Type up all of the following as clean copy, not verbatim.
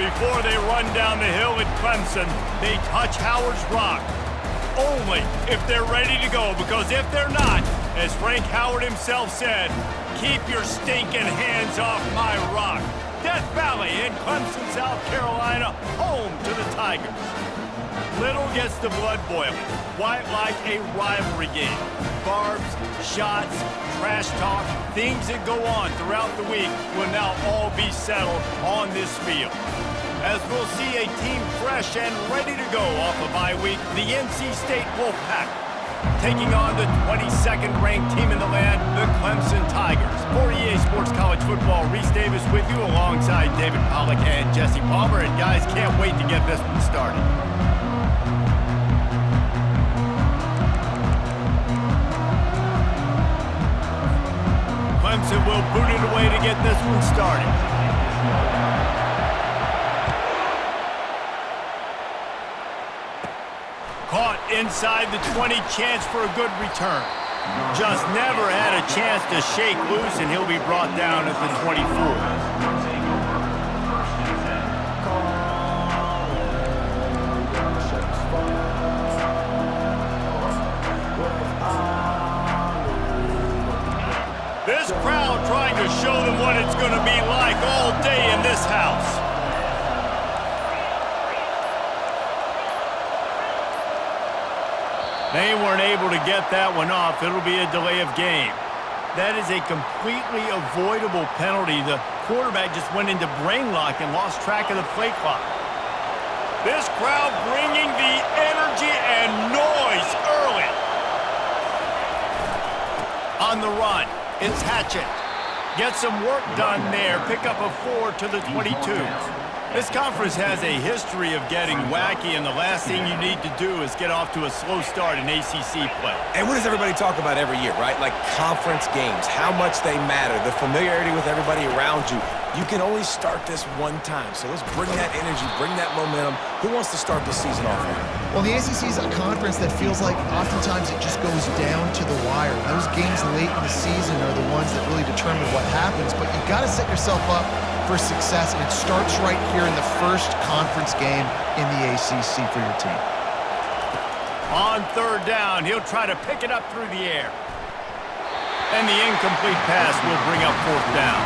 Before they run down the hill at Clemson, they touch Howard's Rock. Only if they're ready to go, because if they're not, as Frank Howard himself said, keep your stinking hands off my rock. Death Valley in Clemson, South Carolina, home to the Tigers. Little gets the blood boiling, quite like a rivalry game. Barbs, shots, trash talk, things that go on throughout the week will now all be settled on this field. As we'll see a team fresh and ready to go off a bye week, the NC State Wolfpack, taking on the 22nd ranked team in the land, the Clemson Tigers. For EA Sports College Football, Reese Davis with you alongside David Pollack and Jesse Palmer. And guys, can't wait to get this one started. Clemson will boot it away to get this one started. Caught inside the 20, chance for a good return. Just never had a chance to shake loose, and he'll be brought down at the 24. This crowd trying to show them what it's going to be like all day in this house. They weren't able to get that one off. It'll be a delay of game. That is a completely avoidable penalty. The quarterback just went into brain lock and lost track of the play clock. This crowd bringing the energy and noise early. On the run, it's Hatchett. Get some work done there. Pick up a 4 to the 22. This conference has a history of getting wacky, and the last thing you need to do is get off to a slow start in ACC play. And what does everybody talk about every year, right? Like conference games, how much they matter, the familiarity with everybody around you. You can only start this one time, so let's bring that energy, bring that momentum. Who wants to start the season off right? Well, the ACC is a conference that feels like oftentimes it just goes down to the wire. Those games late in the season are the ones that really determine what happens, but you got to set yourself up for success, and it starts right here in the first conference game in the ACC for your team. On third down, he'll try to pick it up through the air. And the incomplete pass will bring up fourth down.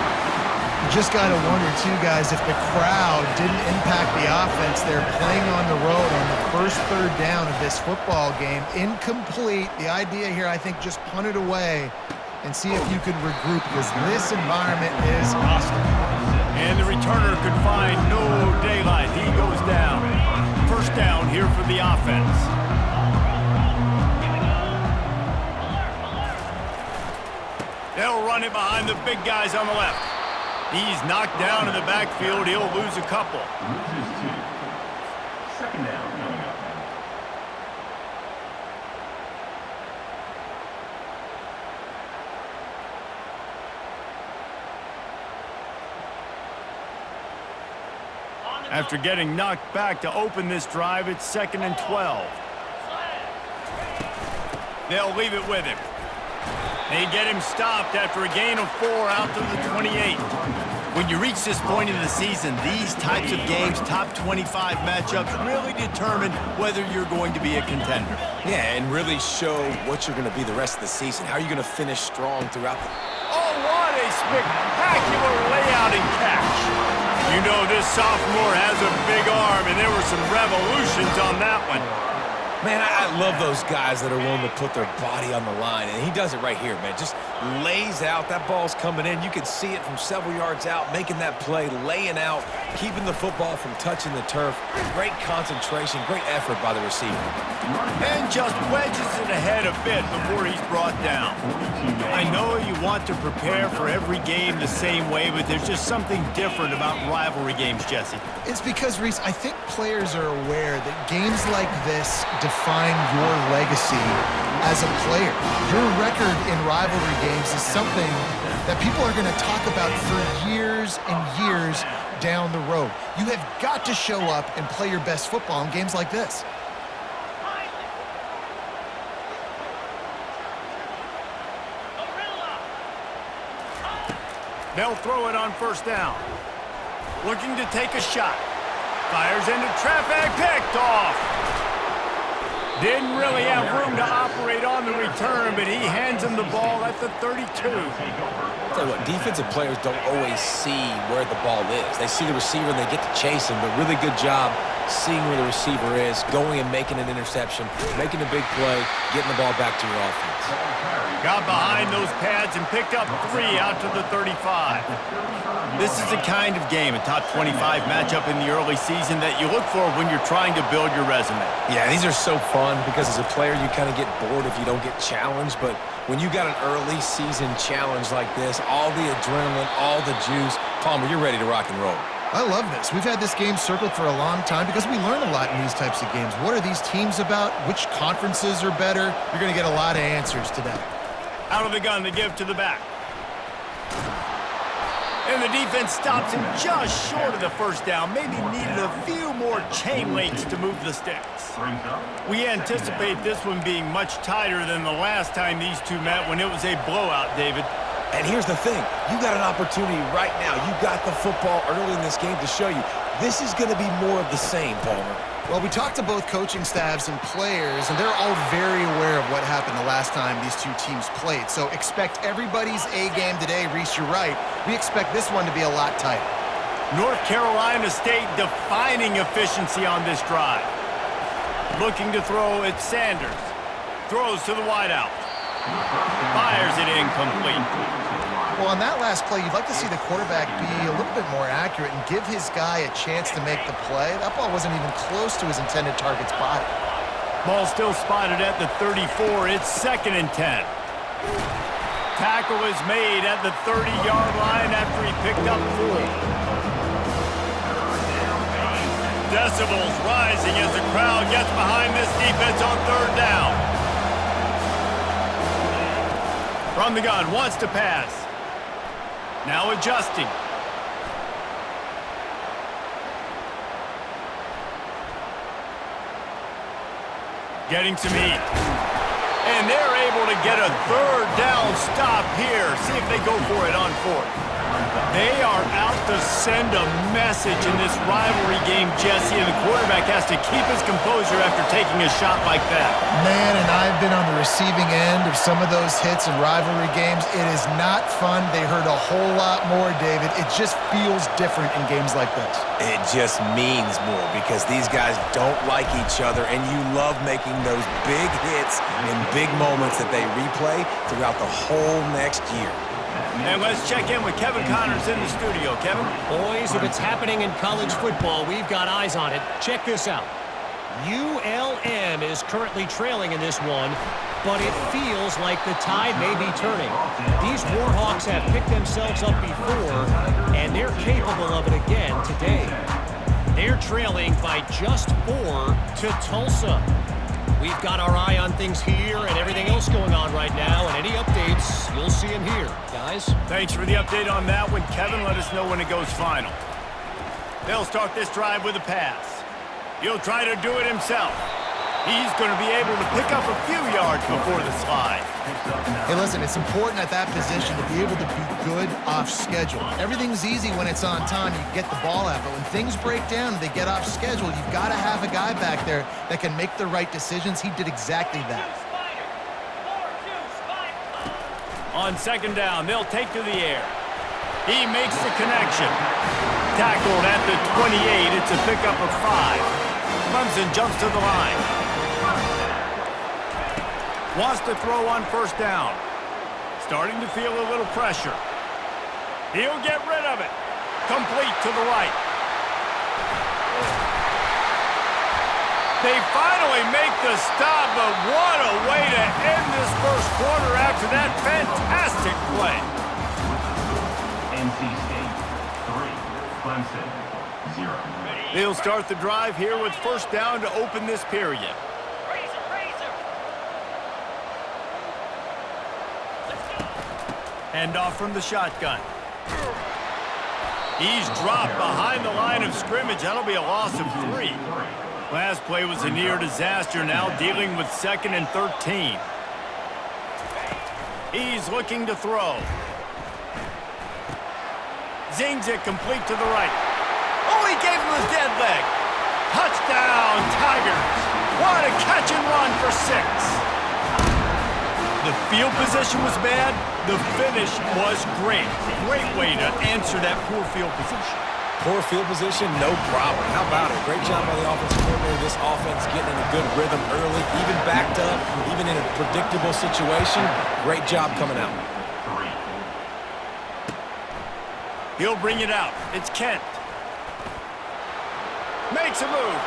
You just got to wonder, too, guys, if the crowd didn't impact the offense. They're playing on the road on the first third down of this football game. Incomplete. The idea here, I think, just punt it away and see if you can regroup, because this environment is hostile. And the returner could find no daylight. He goes down. First down here for the offense. They'll run it behind the big guys on the left. He's knocked down in the backfield. He'll lose a couple. Second down. After getting knocked back to open this drive, it's 2nd and 12. They'll leave it with him. They get him stopped after a gain of 4 out to the 28. When you reach this point in the season, these types of games, top 25 matchups, really determine whether you're going to be a contender. Yeah, and really show what you're going to be the rest of the season. How are you going to finish strong throughout the... Oh, what a spectacular layout and catch. You know this sophomore has a big arm, and there were some revolutions on that one. Man, I love those guys that are willing to put their body on the line, and he does it right here, man. Just lays out. That ball's coming in. You can see it from several yards out, making that play, laying out, keeping the football from touching the turf. Great concentration, great effort by the receiver. And just wedges it ahead a bit before he's brought down. I know you want to prepare for every game the same way, but there's just something different about rivalry games, Jesse. It's because, Reese, I think players are aware that games like this define your legacy as a player. Your record in rivalry games is something that people are going to talk about for years and years down the road. You have got to show up and play your best football in games like this. They'll throw it on first down. Looking to take a shot. Fires into traffic, picked off. Didn't really have room to operate on the return, but he hands him the ball at the 32. Tell you what, defensive players don't always see where the ball is. They see the receiver and they get to chase him, but really good job seeing where the receiver is, going and making an interception, making a big play, getting the ball back to your offense. Got behind those pads and picked up 3 out to the 35. This is the kind of game, a top 25 matchup in the early season, that you look for when you're trying to build your resume. Yeah, these are so fun because as a player you kind of get bored if you don't get challenged, but when you got an early season challenge like this, all the adrenaline, all the juice, Palmer, you're ready to rock and roll. I love this. We've had this game circled for a long time because we learn a lot in these types of games. What are these teams about? Which conferences are better? You're going to get a lot of answers today. Out of the gun to give to the back. And the defense stops him just short of the first down. Maybe needed a few more chain links to move the sticks. We anticipate this one being much tighter than the last time these two met when it was a blowout, David. And here's the thing. You got an opportunity right now. You got the football early in this game to show you. This is going to be more of the same, Palmer. Well, we talked to both coaching staffs and players, and they're all very aware of what happened the last time these two teams played. So expect everybody's A game today. Reese, you're right. We expect this one to be a lot tighter. North Carolina State defining efficiency on this drive. Looking to throw at Sanders. Throws to the wideout. Fires it incomplete. Well, on that last play, you'd like to see the quarterback be a little bit more accurate and give his guy a chance to make the play. That ball wasn't even close to his intended target's body. Ball still spotted at the 34. It's 2nd and 10. Tackle is made at the 30-yard line after he picked up 4. Decibels rising as the crowd gets behind this defense on 3rd down. From the gun, wants to pass. Now adjusting. Getting some heat. And they're able to get a 3rd down stop here. See if they go for it on 4th. They are out to send a message in this rivalry game, Jesse, and the quarterback has to keep his composure after taking a shot like that. Man, and I've been on the receiving end of some of those hits in rivalry games. It is not fun. They hurt a whole lot more, David. It just feels different in games like this. It just means more because these guys don't like each other, and you love making those big hits and big moments that they replay throughout the whole next year. And let's check in with Kevin Connors in the studio. Kevin? Boys, if it's happening in college football, we've got eyes on it. Check this out. ULM is currently trailing in this one, but it feels like the tide may be turning. These Warhawks have picked themselves up before, and they're capable of it again today. They're trailing by just 4 to Tulsa. We've got our eye on things here and everything else going on right now, and any updates, you'll see them here. Guys? Thanks for the update on that one, Kevin. Let us know when it goes final. They'll start this drive with a pass. He'll try to do it himself. He's going to be able to pick up a few yards before the slide. Hey, listen, it's important at that position to be able to be good off schedule. Everything's easy when it's on time. You get the ball out, but when things break down, they get off schedule. You've got to have a guy back there that can make the right decisions. He did exactly that. On 2nd down, they'll take to the air. He makes the connection. Tackled at the 28. It's a pickup of 5. Clemson jumps to the line. Wants to throw on 1st down. Starting to feel a little pressure. He'll get rid of it. Complete to the right. They finally make the stop, but what a way to end this 1st quarter after that fantastic play. NC State 3, Clemson 0. They'll start the drive here with 1st down to open this period. Hand off from the shotgun. He's dropped behind the line of scrimmage. That'll be a loss of 3. Last play was a near disaster, now dealing with 2nd and 13. He's looking to throw. Zings it complete to the right. Oh, he gave him a dead leg. for 6. The field position was bad. The finish was great. Great way to answer that poor field position. Poor field position, no problem. How about it? Great job by the offensive coordinator. This offense getting in a good rhythm early, even backed up, even in a predictable situation. Great job coming out. 3. He'll bring it out. It's Kent. Makes a move.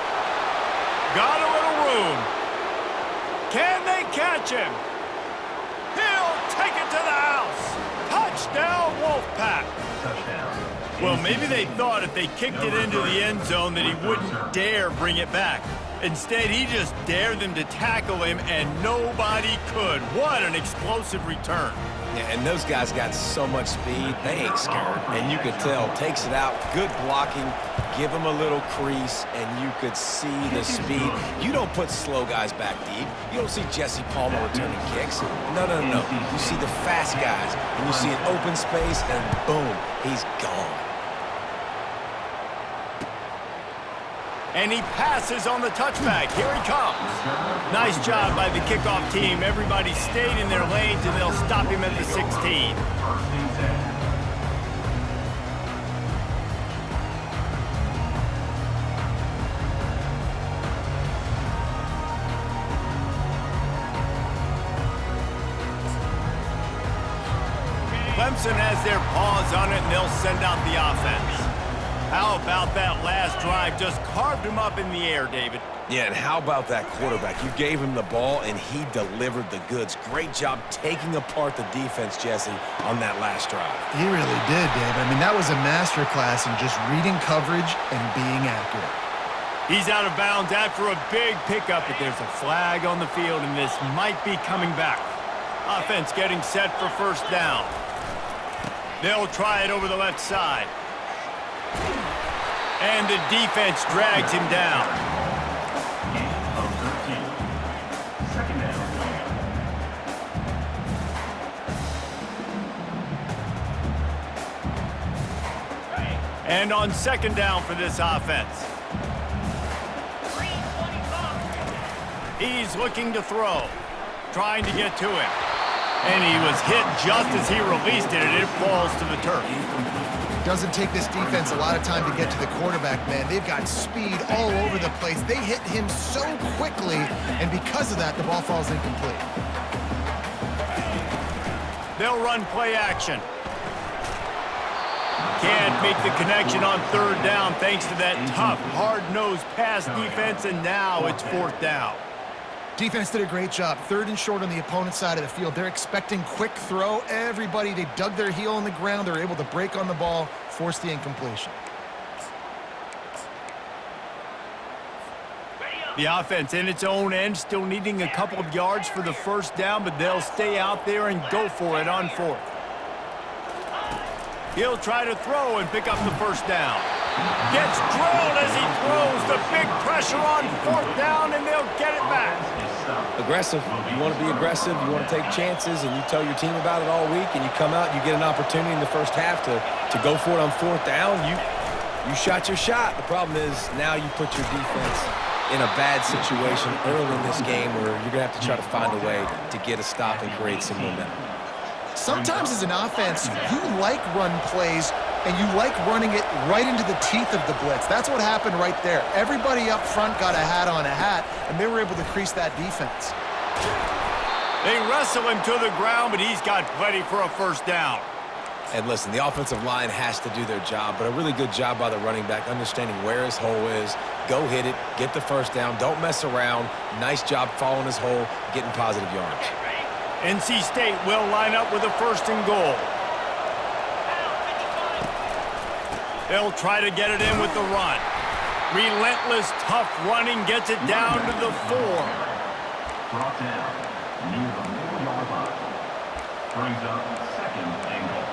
Got a little room. Can they catch him? He'll take it to the house. Touchdown, Wolfpack. Touchdown. Well, maybe they thought if they kicked it into the end zone that he wouldn't dare bring it back. Instead, he just dared them to tackle him, and nobody could. What an explosive return. Yeah, and those guys got so much speed, they ain't scared. And you could tell, takes it out, good blocking, give him a little crease, and you could see the speed. You don't put slow guys back deep. You don't see Jesse Palmer returning kicks. No. You see the fast guys, and you see an open space, and boom, he's gone. And he passes on the touchback. Here he comes. Nice job by the kickoff team. Everybody stayed in their lanes, and they'll stop him at the 16. First and 10. Clemson has their paws on it, and they'll send out the offense. How about that last drive? Just carved him up in the air, David. Yeah, and how about that quarterback? You gave him the ball, and he delivered the goods. Great job taking apart the defense, Jesse, on that last drive. He really did, Dave. I mean, that was a masterclass in just reading coverage and being accurate. He's out of bounds after a big pickup, but there's a flag on the field, and this might be coming back. Offense getting set for first down. They'll try it over the left side. And the defense drags him down. Gain of 13. Second down. And on second down for this offense. He's looking to throw. Trying to get to him. And he was hit just as he released it, and it falls to the turf. Doesn't take this defense a lot of time to get to the quarterback, man. They've got speed all over the place. They hit him so quickly, and because of that, the ball falls incomplete. They'll run play action. Can't make the connection on third down thanks to that tough, hard-nosed pass defense, and now it's fourth down. Defense did a great job. Third and short on the opponent's side of the field. They're expecting quick throw. Everybody, they dug their heel in the ground. They're able to break on the ball, force the incompletion. The offense in its own end, still needing a couple of yards for the first down, but they'll stay out there and go for it on fourth. He'll try to throw and pick up the first down. Gets drilled as he throws. The big pressure on fourth down, and they'll get it back. Aggressive. You want to be aggressive. You want to take chances, and you tell your team about it all week, and you come out, you get an opportunity in the first half to go for it on fourth down. You shot your shot. The problem is now you put your defense in a bad situation early in this game where you're going to have to try to find a way to get a stop and create some momentum. Sometimes as an offense, you like run plays, and you like running it right into the teeth of the blitz. That's what happened right there. Everybody up front got a hat on a hat, and they were able to crease that defense. They wrestle him to the ground, but he's got plenty for a first down. And listen, the offensive line has to do their job, but a really good job by the running back, understanding where his hole is. Go hit it, get the first down, don't mess around. Nice job following his hole, getting positive yards. NC State will line up with a first and goal. They'll try to get it in with the run. Relentless, tough running gets it down to the 4. Brought down near the 4-yard line. Brings up second and goal.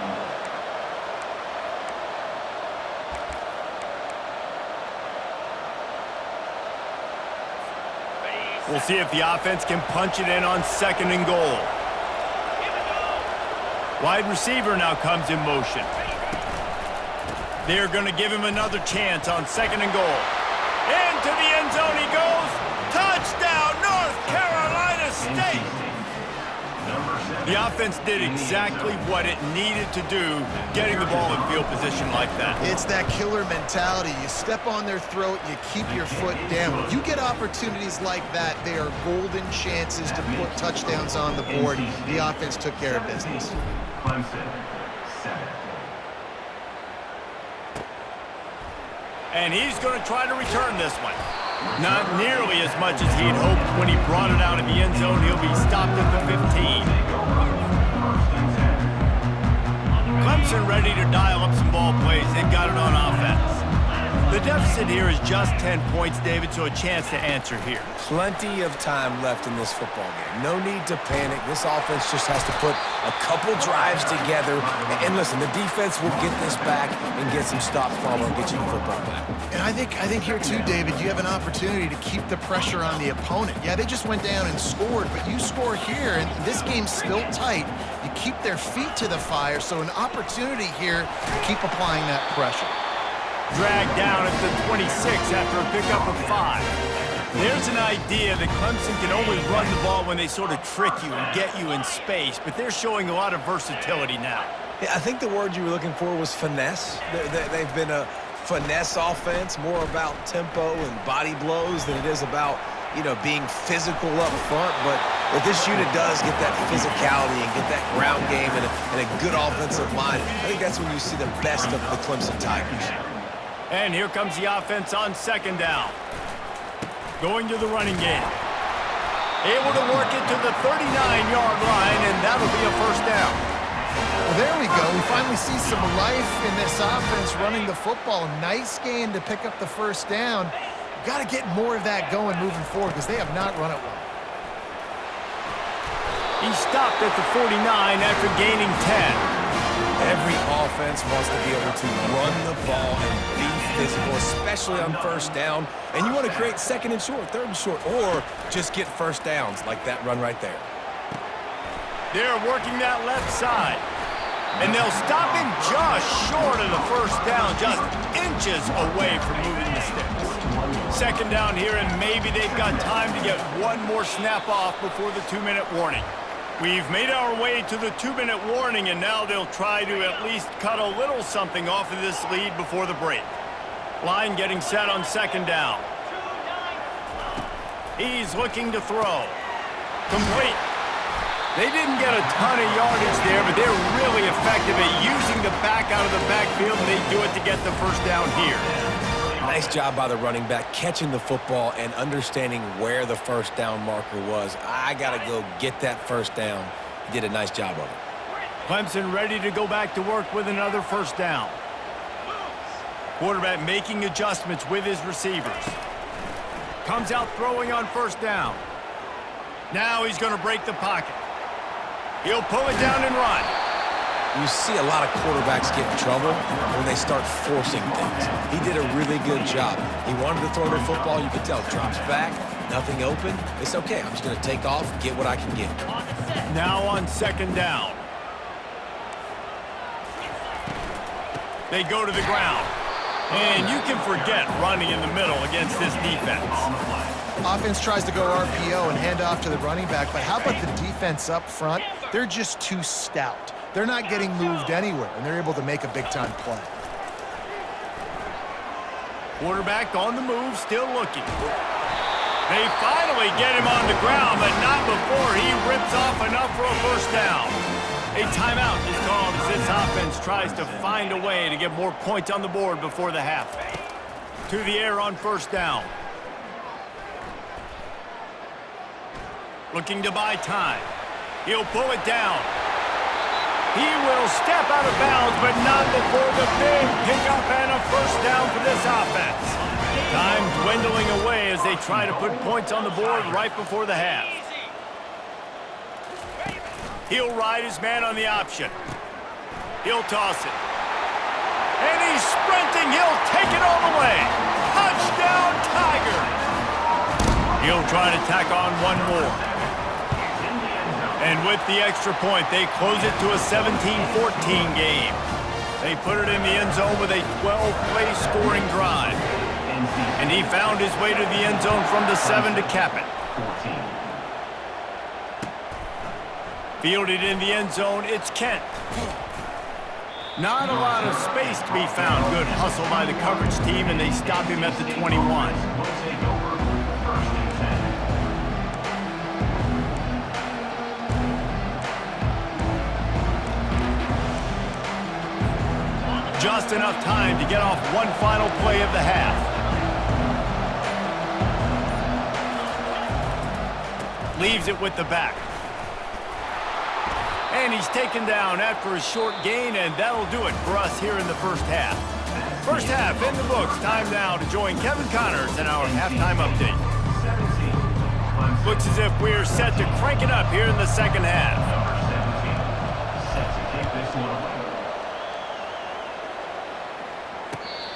We'll see if the offense can punch it in on second and goal. Wide receiver now comes in motion. They're going to give him another chance on second and goal. Into the end zone he goes. Touchdown, North Carolina! The offense did exactly what it needed to do, getting the ball in field position like that. It's that killer mentality. You step on their throat, you keep your foot down. When you get opportunities like that, they are golden chances to put touchdowns on the board. The offense took care of business. Clemson, 7. And he's going to try to return this one. Not nearly as much as he had hoped when he brought it out in the end zone. He'll be stopped at the 15. Clemson ready to dial up some ball plays. They've got it on offense. The deficit here is just 10 points, David, so a chance to answer here. Plenty of time left in this football game. No need to panic. This offense just has to put a couple drives together. And listen, the defense will get this back and get some stops from and get you the football back. And I think here too, David, you have an opportunity to keep the pressure on the opponent. Yeah, they just went down and scored, but you score here, and this game's still tight. You keep their feet to the fire, so an opportunity here to keep applying that pressure. Dragged down at the 26 after a pickup of 5. There's an idea that Clemson can only run the ball when they sort of trick you and get you in space, but they're showing a lot of versatility now. Yeah, I think the word you were looking for was finesse. They've been a finesse offense, more about tempo and body blows than it is about, being physical up front. But if this unit does get that physicality and get that ground game and a good offensive line, I think that's when you see the best of the Clemson Tigers. And here comes the offense on second down. Going to the running game. Able to work it to the 39-yard line, and that'll be a first down. Well, there we go. We finally see some life in this offense running the football. Nice game to pick up the first down. Got to get more of that going moving forward because they have not run it well. He stopped at the 49 after gaining 10. Every offense wants to be able to run the ball and be physical, especially on first down. And you want to create second and short, third and short, or just get first downs like that run right there. They're working that left side. And they'll stop him just short of the first down, just inches away from moving the sticks. Second down here, and maybe they've got time to get one more snap off before the 2-minute warning. We've made our way to the 2-minute warning, and now they'll try to at least cut a little something off of this lead before the break. Line getting set on second down. He's looking to throw. Complete. They didn't get a ton of yardage there, but they're really effective at using the back out of the backfield, and they do it to get the first down here. Nice job by the running back, catching the football and understanding where the first down marker was. I got to go get that first down. He did a nice job of it. Clemson ready to go back to work with another first down. Quarterback making adjustments with his receivers. Comes out throwing on first down. Now he's going to break the pocket. He'll pull it down and run. You see a lot of quarterbacks get in trouble when they start forcing things. He did a really good job. He wanted to throw the football. You could tell. Drops back, nothing open. It's okay. I'm just going to take off, get what I can get. Now on second down. They go to the ground. And you can forget running in the middle against this defense. Offense tries to go RPO and hand off to the running back, but how about the defense up front? They're just too stout. They're not getting moved anywhere, and they're able to make a big-time play. Quarterback on the move, still looking. They finally get him on the ground, but not before he rips off enough for a first down. A timeout is called as this offense tries to find a way to get more points on the board before the half. To the air on first down. Looking to buy time. He'll pull it down. He will step out of bounds, but not before the big pickup and a first down for this offense. Time dwindling away as they try to put points on the board right before the half. He'll ride his man on the option. He'll toss it. And he's sprinting. He'll take it all the way. Touchdown, Tigers! He'll try to tack on one more. And with the extra point, they close it to a 17-14 game. They put it in the end zone with a 12-play scoring drive. And he found his way to the end zone from the 7 to cap it. Fielded in the end zone, it's Kent. Not a lot of space to be found. Good hustle by the coverage team, and they stop him at the 21. Just enough time to get off one final play of the half. Leaves it with the back. And he's taken down after a short gain, and that'll do it for us here in the first half. First half in the books. Time now to join Kevin Connors in our halftime update. Looks as if we're set to crank it up here in the second half.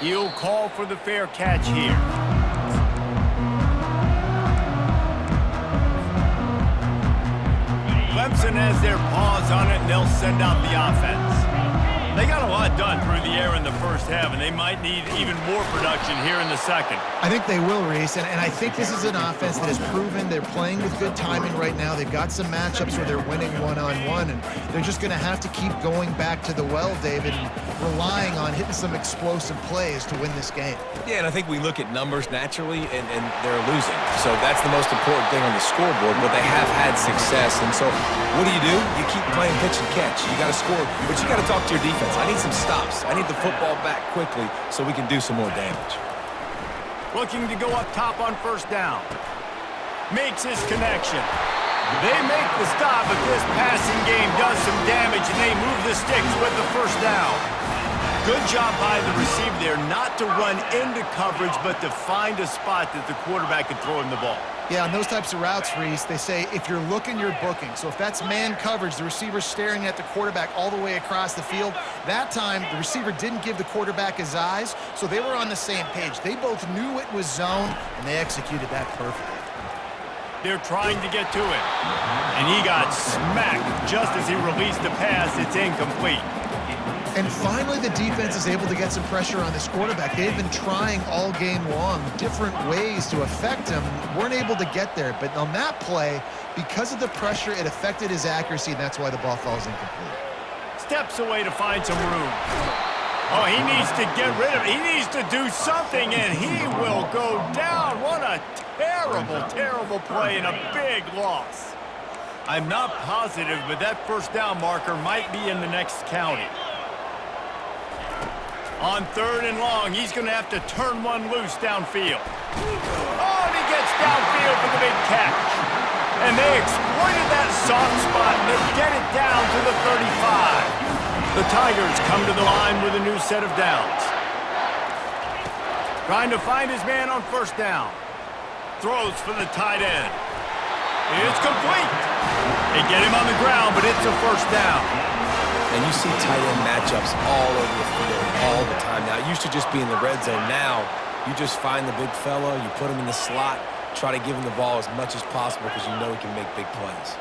He'll call for the fair catch here. Clemson has their paws on it, and they'll send out the offense. They got a lot done through the air in the first half, and they might need even more production here in the second. I think they will, Reese, and I think this is an offense that has proven they're playing with good timing right now. They've got some matchups where they're winning one-on-one, and they're just going to have to keep going back to the well, David, and relying on hitting some explosive plays to win this game. Yeah, and I think we look at numbers naturally, and they're losing. So that's the most important thing on the scoreboard, but they have had success. And so what do? You keep playing pitch and catch. You got to score, but you got to talk to your defense. I need some stops. I need the football back quickly so we can do some more damage. Looking to go up top on first down. Makes his connection. They make the stop, but this passing game does some damage, and they move the sticks with the first down. Good job by the receiver there not to run into coverage, but to find a spot that the quarterback can throw him the ball. Yeah, on those types of routes, Reese, they say if you're looking, you're booking. So if that's man coverage, the receiver's staring at the quarterback all the way across the field. That time, the receiver didn't give the quarterback his eyes, so they were on the same page. They both knew it was zone, and they executed that perfectly. They're trying to get to it. And he got smacked just as he released the pass. It's incomplete. And finally, the defense is able to get some pressure on this quarterback. They've been trying all game long different ways to affect him. Weren't able to get there. But on that play, because of the pressure, it affected his accuracy, and that's why the ball falls incomplete. Steps away to find some room. Oh, he needs to get rid of it. He needs to do something, and he will go down. What a terrible, terrible play and a big loss. I'm not positive, but that first down marker might be in the next county. On third and long, he's going to have to turn one loose downfield. Oh, and he gets downfield for the big catch. And they exploited that soft spot, and they get it down to the 35. The Tigers come to the line with a new set of downs. Trying to find his man on first down. Throws for the tight end. It's complete. They get him on the ground, but it's a first down. And you see tight end matchups all over the field all the time. Now, it used to just be in the red zone. Now, you just find the big fella, you put him in the slot, try to give him the ball as much as possible because you know he can make big plays.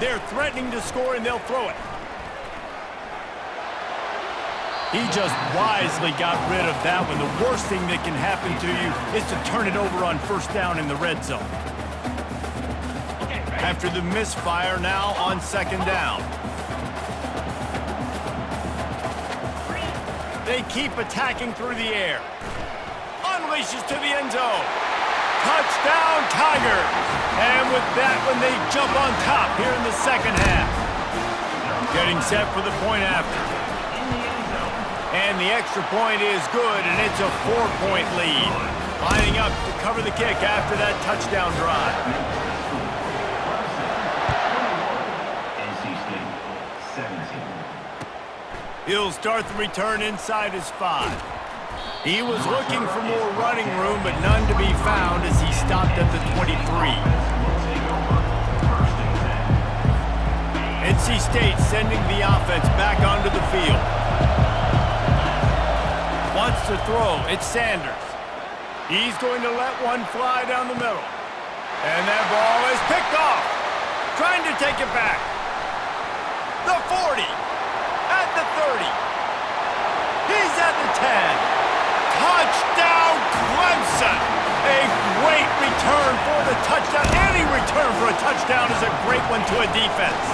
They're threatening to score, and they'll throw it. He just wisely got rid of that one. The worst thing that can happen to you is to turn it over on first down in the red zone. After the misfire, now on second down. They keep attacking through the air. Unleashes to the end zone. Touchdown, Tigers! And with that one, they jump on top here in the second half. Getting set for the point after. And the extra point is good, and it's a 4-point lead. Lining up to cover the kick after that touchdown drive. He'll start the return inside his 5. He was looking for more running room, but none to be found as he stopped at the 23. NC State sending the offense back onto the field. Wants to throw. It's Sanders. He's going to let one fly down the middle. And that ball is picked off. Trying to take it back. The 40. At the 30. He's at the 10. Touchdown, Clemson! A great return for the touchdown. Any return for a touchdown touchdown is a great one to a defense.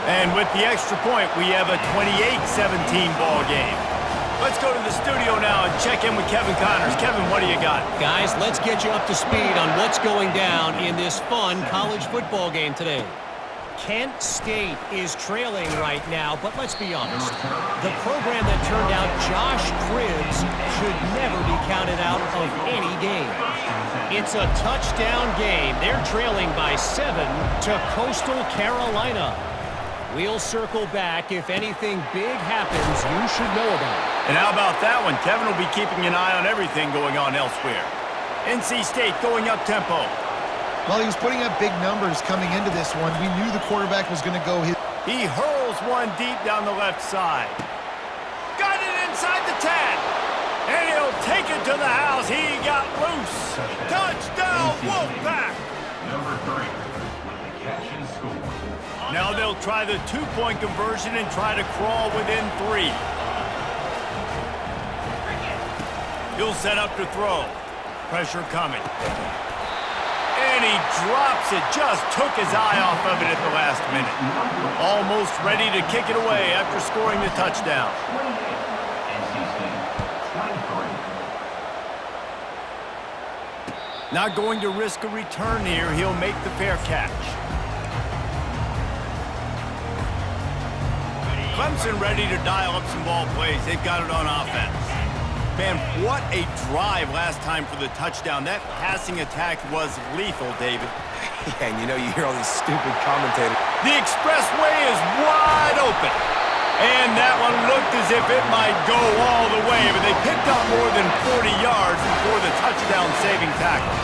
And with the extra point, we have a 28-17 ball game. Let's go to the studio now and check in with Kevin Connors. Kevin, what do you got? Guys, let's get you up to speed on what's going down in this fun college football game today. Kent State is trailing right now, but let's be honest. The program that turned out Josh Cribbs should never be counted out of any game. It's a touchdown game. They're trailing by 7 to Coastal Carolina. We'll circle back. If anything big happens, you should know about it. And how about that one? Kevin will be keeping an eye on everything going on elsewhere. NC State going up tempo. Well, he was putting up big numbers coming into this one. We knew the quarterback was going to go his... He hurls one deep down the left side. Got it inside the 10. And he'll take it to the house. He got loose. Touchdown, Wolfpack. Number 3 with the catch and score. Now they'll try the two-point conversion and try to crawl within 3. He'll set up to throw. Pressure coming. And he drops it. Just took his eye off of it at the last minute. Almost ready to kick it away after scoring the touchdown. NC State 23. Not going to risk a return here. He'll make the fair catch. Clemson ready to dial up some ball plays. They've got it on offense. Man, what a drive last time for the touchdown. That passing attack was lethal, David. Yeah, and you know, you hear all these stupid commentators. The expressway is wide open. And that one looked as if it might go all the way, but they picked up more than 40 yards before the touchdown-saving tackle.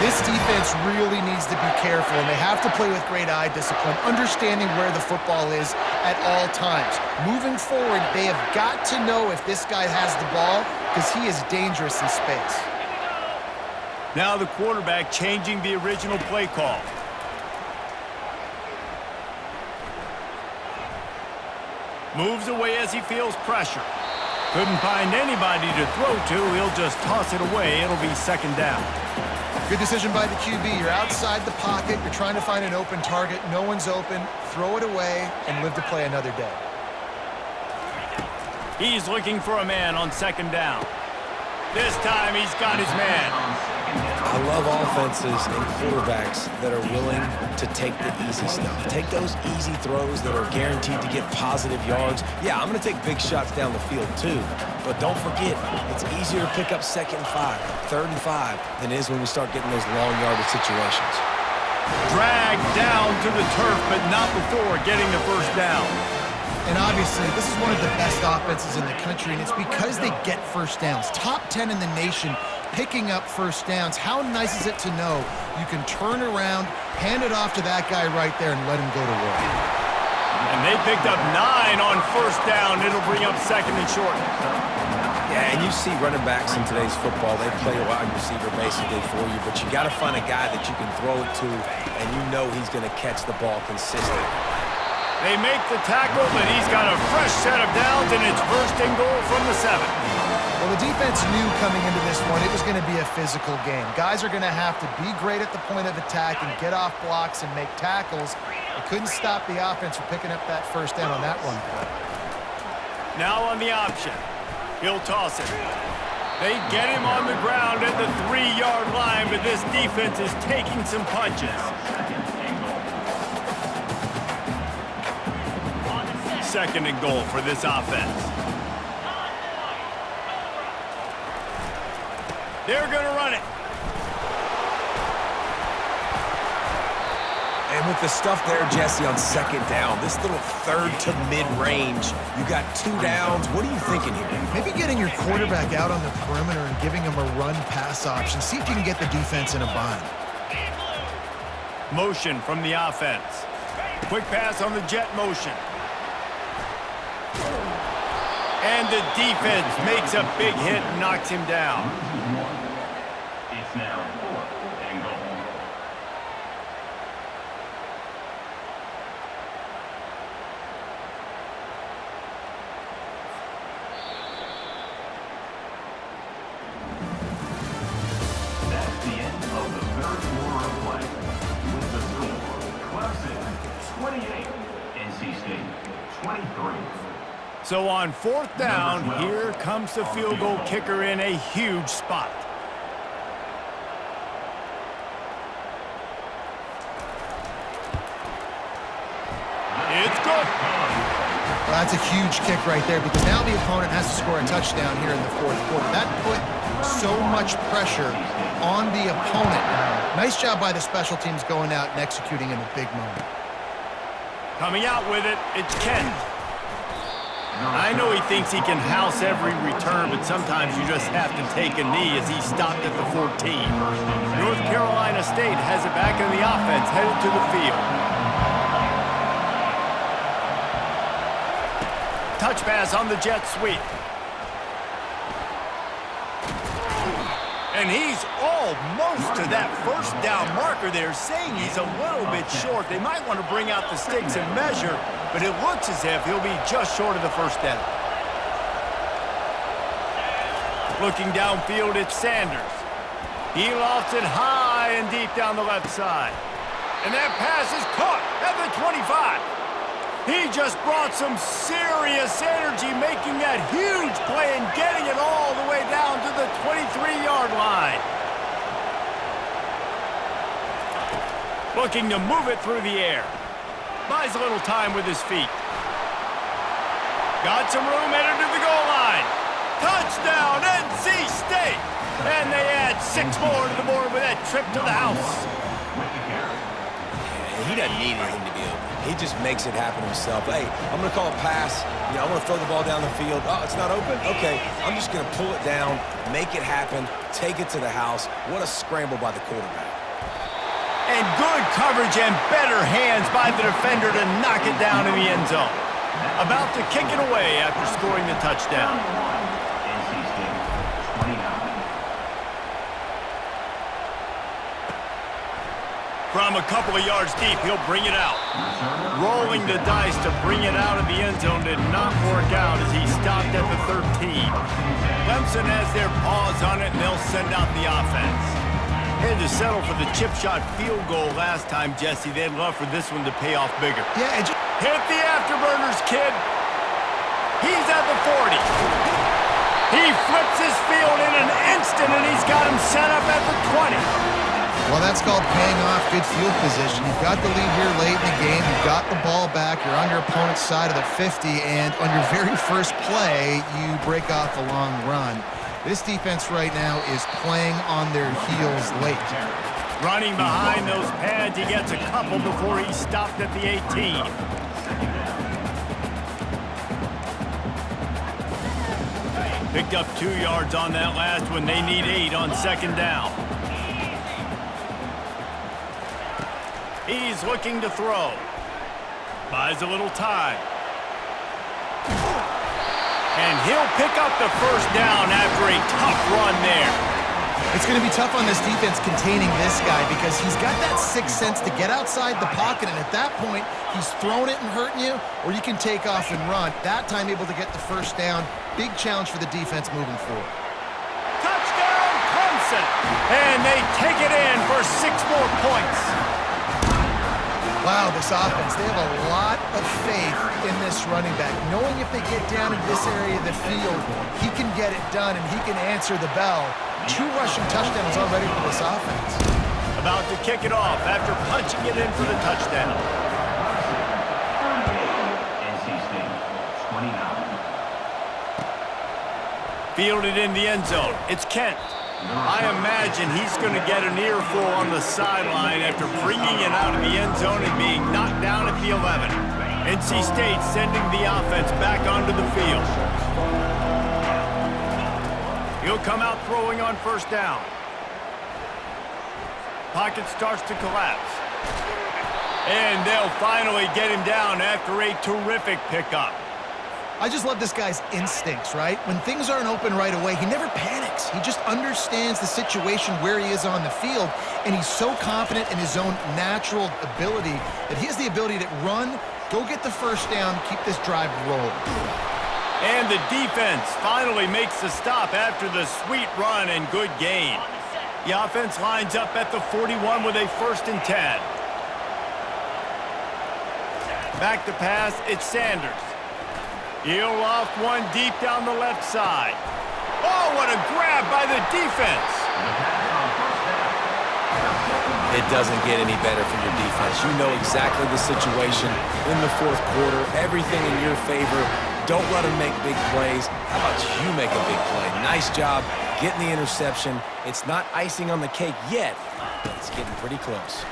This defense really needs to be careful, and they have to play with great eye discipline, understanding where the football is at all times. Moving forward, they have got to know if this guy has the ball, because he is dangerous in space. Now the quarterback changing the original play call. Moves away as he feels pressure. Couldn't find anybody to throw to. He'll just toss it away. It'll be second down. Good decision by the QB. You're outside the pocket. You're trying to find an open target. No one's open. Throw it away and live to play another day. He's looking for a man on second down. This time he's got his man. I love offenses and quarterbacks that are willing to take the easy stuff. Take those easy throws that are guaranteed to get positive yards. Yeah, I'm going to take big shots down the field too. But don't forget, it's easier to pick up 2nd and 5, 3rd and 5 than it is when we start getting those long yardage situations. Dragged down to the turf, but not before getting the first down. And obviously, this is one of the best offenses in the country, and it's because they get first downs. Top 10 in the nation picking up first downs. How nice is it to know you can turn around, hand it off to that guy right there, and let him go to work. And they picked up 9 on first down. It'll bring up second and short. Yeah, and you see running backs in today's football, they play a wide receiver basically for you, but you got to find a guy that you can throw it to, and you know he's going to catch the ball consistently. They make the tackle, but he's got a fresh set of downs, and it's first and goal from the 7. Well, the defense knew coming into this one it was going to be a physical game. Guys are going to have to be great at the point of attack and get off blocks and make tackles. They couldn't stop the offense from picking up that first down on that run play. Now on the option. He'll toss it. They get him on the ground at the 3-yard line, but this defense is taking some punches. Second and goal for this offense. They're going to run it. And with the stuff there, Jesse, on second down, this little third to mid-range, you got 2 downs. What are you thinking here? Maybe getting your quarterback out on the perimeter and giving him a run-pass option. See if you can get the defense in a bind. Motion from the offense. Quick pass on the jet motion. And the defense makes a big hit and knocks him down. It's now 4th and goal. That's the end of the third quarter of play. With the 28. NC State, 23. So on 4th down, here comes the field goal kicker in a huge spot. It's good. Well, that's a huge kick right there because now the opponent has to score a touchdown here in the 4th quarter. That put so much pressure on the opponent. Nice job by the special teams going out and executing in a big moment. Coming out with it, it's Kent. I know he thinks he can house every return, but sometimes you just have to take a knee as he stopped at the 14. North Carolina State has it back in the offense, headed to the field. Touch pass on the jet sweep. And he's almost to that first down marker there, saying he's a little bit short. They might want to bring out the sticks and measure, but it looks as if he'll be just short of the first down. Looking downfield, it's Sanders. He lofts it high and deep down the left side. And that pass is caught at the 25. He just brought some serious energy, making that huge play and getting it all the way down to the 23-yard line. Looking to move it through the air. Buys a little time with his feet. Got some room, headed to the goal line. Touchdown, NC State! And they add 6 more to the board with that trip to the house. Yeah, he doesn't need anything to be open. He just makes it happen himself. Hey, I'm going to call a pass. I want to throw the ball down the field. Oh, it's not open? Okay, I'm just going to pull it down, make it happen, take it to the house. What a scramble by the quarterback. And good coverage and better hands by the defender to knock it down in the end zone. About to kick it away after scoring the touchdown. NC State, 29. From a couple of yards deep, he'll bring it out. Rolling the dice to bring it out of the end zone did not work out as he stopped at the 13. Clemson has their paws on it, and they'll send out the offense. Had to settle for the chip shot field goal last time, Jesse. They'd love for this one to pay off bigger. Yeah, and Hit the afterburners, kid. He's at the 40. He flips his field in an instant, and he's got him set up at the 20. well, that's called paying off good field position. You've got the lead here late in the game. You've got the ball back. You're on your opponent's side of the 50, and on your very first play, you break off a long run. This defense right now is playing on their heels late. Running behind those pads, he gets a couple before he stopped at the 18. Picked up 2 yards on that last one. They need 8 on second down. He's looking to throw. Buys a little time. And he'll pick up the first down after a tough run there. It's going to be tough on this defense containing this guy because he's got that sixth sense to get outside the pocket, and at that point, he's throwing it and hurting you, or you can take off and run. That time able to get the first down. Big challenge for the defense moving forward. Touchdown, Clemson! And they take it in for 6 more points. Wow, this offense, they have a lot of faith in this running back. Knowing if they get down in this area of the field, he can get it done and he can answer the bell. 2 rushing touchdowns already for this offense. About to kick it off after punching it in for the touchdown. NC State, 29. Fielded in the end zone. It's Kent. I imagine he's going to get an earful on the sideline after bringing it out of the end zone and being knocked down at the 11. NC State sending the offense back onto the field. He'll come out throwing on first down. Pocket starts to collapse. And they'll finally get him down after a terrific pickup. I just love this guy's instincts, right? When things aren't open right away, he never panics. He just understands the situation where he is on the field, and he's so confident in his own natural ability that he has the ability to run, go get the first down, keep this drive rolling. And the defense finally makes the stop after the sweet run and good gain. The offense lines up at the 41 with a 1st and 10. Back to pass, it's Sanders. He'll loft one deep down the left side. Oh, what a grab by the defense. It doesn't get any better for your defense. You know exactly the situation in the fourth quarter. Everything in your favor. Don't let them make big plays. How about you make a big play? Nice job getting the interception. It's not icing on the cake yet, but it's getting pretty close.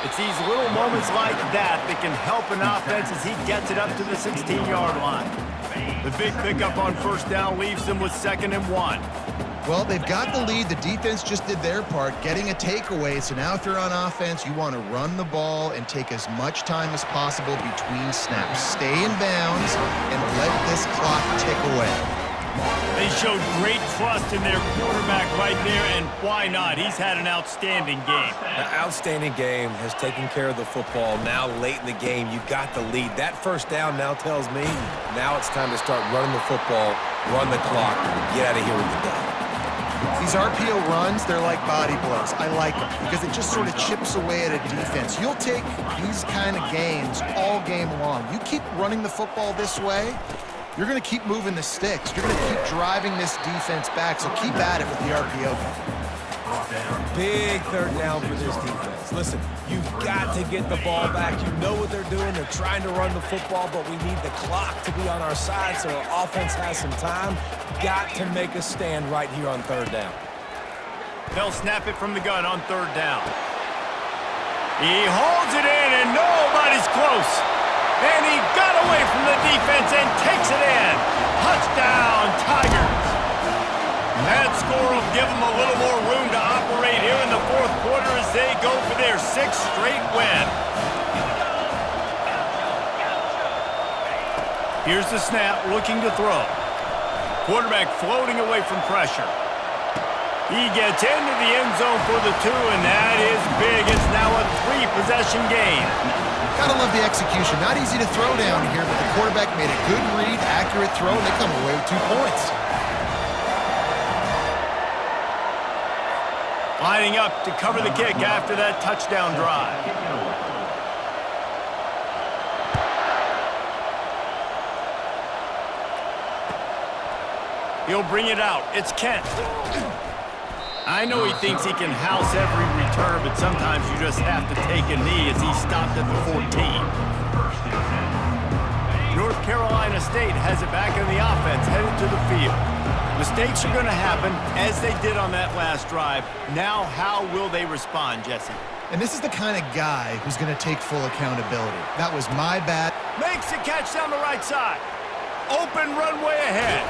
It's these little moments like that that can help an offense as he gets it up to the 16-yard line. The big pickup on first down leaves them with 2nd and 1. Well, they've got the lead. The defense just did their part, getting a takeaway. So now if you're on offense, you want to run the ball and take as much time as possible between snaps. Stay in bounds and let this clock tick away. They showed great trust in their quarterback right there, and why not? He's had an outstanding game. An outstanding game, has taken care of the football. Now late in the game, you got the lead. That first down now tells me now it's time to start running the football, run the clock, get out of here with the dub. These RPO runs, they're like body blows. I like them because it just sort of chips away at a defense. You'll take these kind of games all game long. You keep running the football this way, you're going to keep moving the sticks. You're going to keep driving this defense back, so keep at it with the RPO. Big third down for this defense. Listen, you've got to get the ball back. You know what they're doing. They're trying to run the football, but we need the clock to be on our side so our offense has some time. Got to make a stand right here on third down. They'll snap it from the gun on third down. He holds it in, and nobody's close. And he got away from the defense and takes it in. Touchdown, Tigers. That score will give them a little more room to operate here in the fourth quarter as they go for their 6th straight win. Here's the snap, looking to throw. Quarterback floating away from pressure. He gets into the end zone for the 2, and that is big. It's now a 3-possession game. Gotta love the execution. Not easy to throw down here, but the quarterback made a good read, accurate throw, and they come away with 2 points. Lining up to cover the kick after that touchdown drive. He'll bring it out. It's Kent. I know he thinks he can house every return, but sometimes you just have to take a knee as he stopped at the 14. North Carolina State has it back in the offense, headed to the field. Mistakes are going to happen, as they did on that last drive. Now, how will they respond, Jesse? And this is the kind of guy who's going to take full accountability. That was my bad. Makes the catch down the right side. Open runway ahead.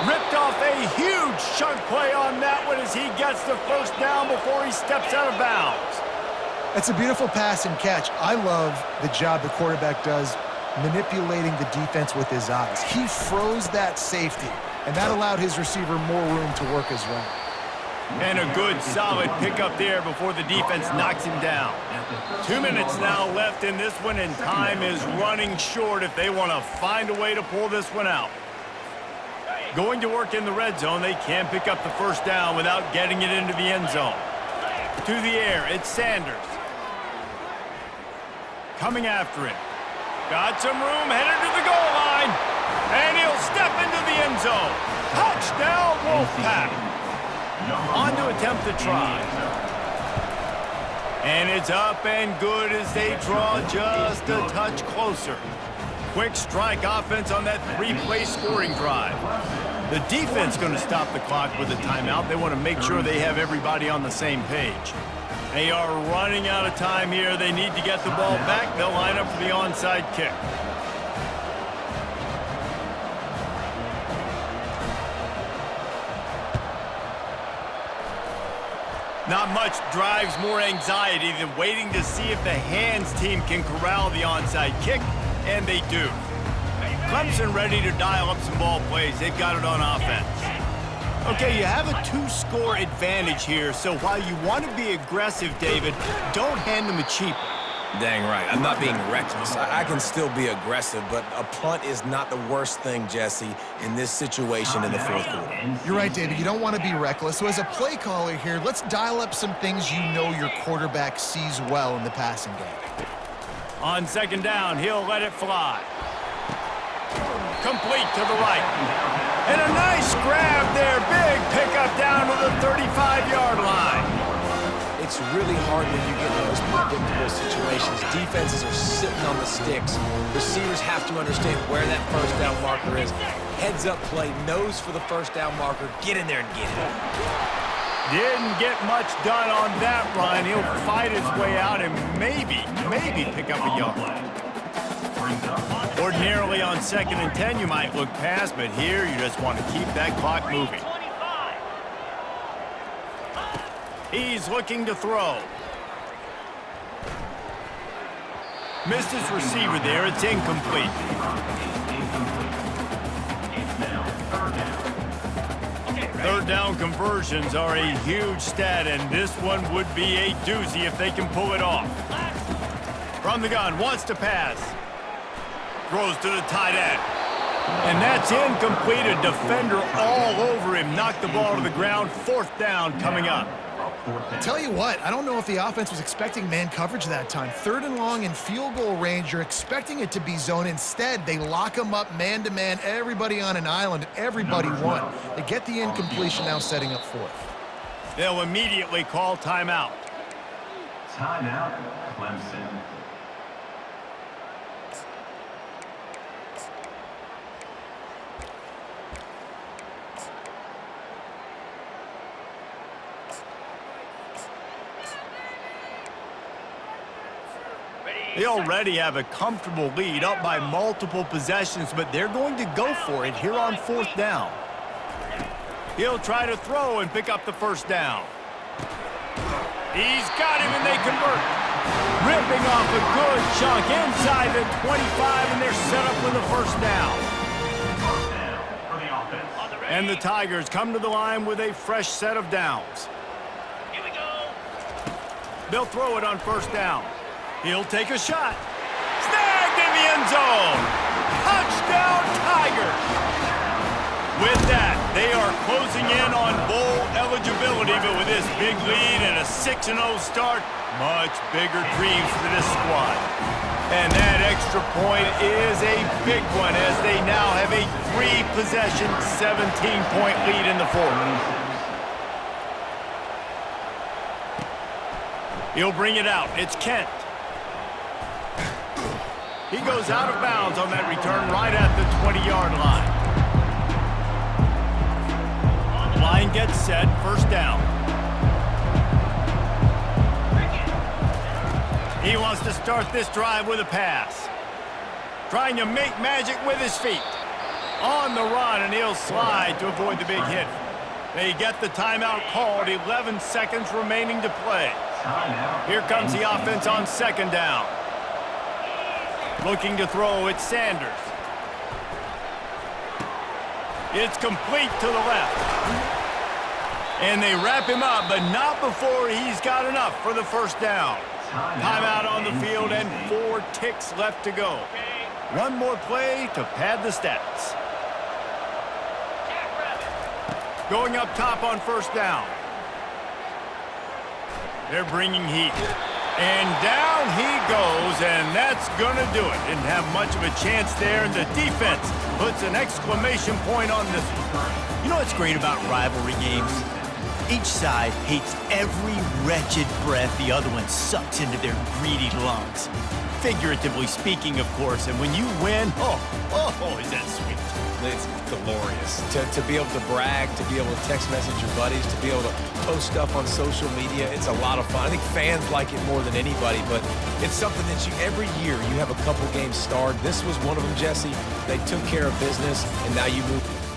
Ripped off a huge chunk play on that one as he gets the first down before he steps out of bounds. That's a beautiful pass and catch. I love the job the quarterback does manipulating the defense with his eyes. He froze that safety, and that allowed his receiver more room to work his route. And a good, solid pickup there before the defense knocks him down. 2 minutes now left in this one, and time is running short if they want to find a way to pull this one out. Going to work in the red zone, they can't pick up the first down without getting it into the end zone. To the air, it's Sanders. Coming after him. Got some room, headed to the goal line. And he'll step into the end zone. Touchdown, Wolfpack. On to attempt the try. And it's up and good as they draw just a touch closer. Quick strike offense on that 3-play scoring drive. The defense going to stop the clock with a timeout. They want to make sure they have everybody on the same page. They are running out of time here. They need to get the ball back. They'll line up for the onside kick. Not much drives more anxiety than waiting to see if the hands team can corral the onside kick, and they do. Clemson ready to dial up some ball plays. They've got it on offense. Okay, you have a 2-score advantage here, so while you want to be aggressive, David, don't hand them a cheap. Dang right. I'm not being reckless. I can still be aggressive, but a punt is not the worst thing, Jesse, in this situation in the fourth quarter. You're right, David. You don't want to be reckless. So as a play caller here, let's dial up some things you know your quarterback sees well in the passing game. On second down, he'll let it fly. Complete to the right. And a nice grab there. Big pickup down to the 35-yard line. It's really hard when you get in those predictable situations. Defenses are sitting on the sticks. Receivers have to understand where that first down marker is. Heads up play, nose for the first down marker. Get in there and get it. Didn't get much done on that run. He'll fight his way out and maybe pick up a yard. Ordinarily on 2nd and 10, you might look past, but here you just want to keep that clock moving. He's looking to throw. Missed his receiver there. It's incomplete. Third down conversions are a huge stat, and this one would be a doozy if they can pull it off. From the gun, wants to pass. Throws to the tight end. And that's incomplete. A defender all over him. Knocked the ball to the ground. 4th down coming up. Tell you what, I don't know if the offense was expecting man coverage that time. 3rd and long in field goal range, you're expecting it to be zone. Instead, they lock them up man-to-man, everybody on an island, everybody won. They get the incompletion, now setting up 4th. They'll immediately call timeout. Timeout, Clemson. They already have a comfortable lead, up by multiple possessions, but they're going to go for it here on 4th down. He'll try to throw and pick up the first down. He's got him, and they convert. Ripping off a good chunk inside the 25, and they're set up with a first down. And the Tigers come to the line with a fresh set of downs. Here we go. They'll throw it on first down. He'll take a shot. Snagged in the end zone. Touchdown, Tigers. With that, they are closing in on bowl eligibility, but with this big lead and a 6-0 start, much bigger dreams for this squad. And that extra point is a big one as they now have a 3-possession, 17-point lead in the 4th. He'll bring it out. It's Kent. He goes out of bounds on that return right at the 20-yard line. Line gets set, first down. He wants to start this drive with a pass. Trying to make magic with his feet. On the run, and he'll slide to avoid the big hit. They get the timeout called, 11 seconds remaining to play. Here comes the offense on 2nd down. Looking to throw, it's Sanders. It's complete to the left. And they wrap him up, but not before he's got enough for the first down. Timeout on the field and 4 ticks left to go. One more play to pad the stats. Going up top on first down. They're bringing heat. And down he goes, and that's going to do it. Didn't have much of a chance there, and the defense puts an exclamation point on this one. You know what's great about rivalry games? Each side hates every wretched breath the other one sucks into their greedy lungs. Figuratively speaking, of course, and when you win, oh, is that sweet. It's glorious. To be able to brag, to be able to text message your buddies, to be able to post stuff on social media, it's a lot of fun. I think fans like it more than anybody, but it's something that every year you have a couple games starred. This was one of them, Jesse. They took care of business, and now you move.